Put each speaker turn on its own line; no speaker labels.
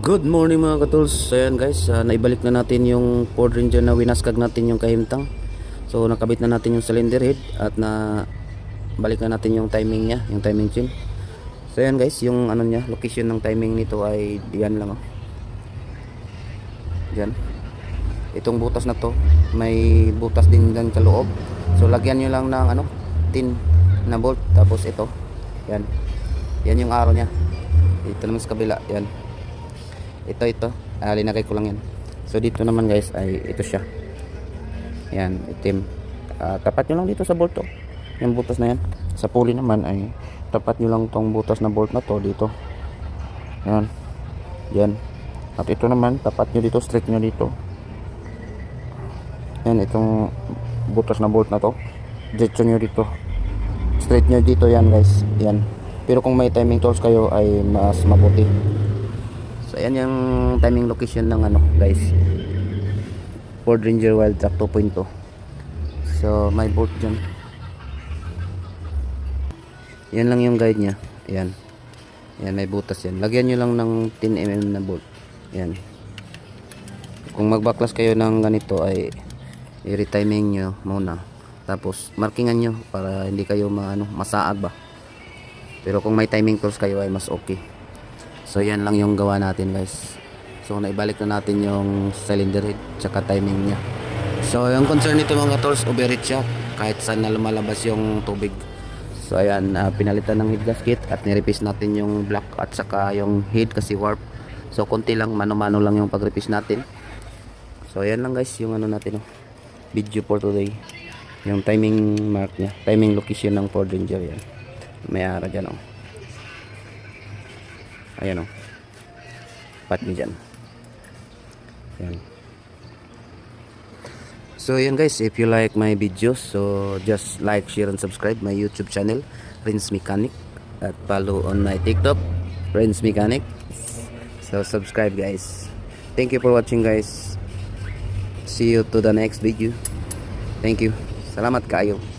Good morning mga katools. So ayan guys, naibalik na natin yung Ford Ranger na winaskag natin yung kahimtang. So nakabit na natin yung cylinder head at na balik na natin yung timing niya, yung timing chain. So ayan guys, yung ano niya, location ng timing nito ay diyan lang oh. Diyan. Itong butas na to, may butas din diyan sa loob. So lagyan niyo lang ng ano, tin na bolt, tapos ito. Yan. Yan yung arrow niya. Ito naman sa kabila, yan. Ito linagay ko lang yan. So dito naman guys ay ito siya, yan, itim. Tapat nyo lang dito sa bolt to, yung butas na yan. Sa pulley naman ay tapat nyo lang tong butas na bolt na to dito, yan, yan. At ito naman tapat nyo dito, straight nyo dito, yan, itong butas na bolt na to diretso nyo dito, straight nyo dito, yan guys, yan. Pero kung may timing tools kayo ay mas mabuti. So ayan yung timing location ng ano guys, Ford Ranger Wildtrak 2.2. So may bolt dyan, yan lang yung guide nya, yan, yan, may butas yan. Lagyan nyo lang ng 10mm na bolt, yan. Kung magbaklas kayo ng ganito ay i-retiming nyo muna, tapos markingan nyo para hindi kayo masaag ba. Pero kung may timing tools kayo ay mas okay. So yan lang yung gawa natin guys. So naibalik na natin yung cylinder head tsaka timing nya. So yung concern nito mga tools, overheat siya kahit saan na lumalabas yung tubig. So ayan, pinalitan ng head gasket at nirepis natin yung block at saka yung head kasi warp. So konti lang, mano-mano lang yung pagrepis natin. So ayan lang guys yung ano natin video for today. Yung timing mark nya, timing location ng Ford Ranger, yan. May ara dyan ayan pat nyo dyan, yan. So yan guys, if you like my videos, so just like, share and subscribe my YouTube channel Renz Mechanic, at follow on my TikTok Renz Mechanic. So subscribe guys. Thank you for watching guys. See you to the next video. Thank you. Salamat kayo.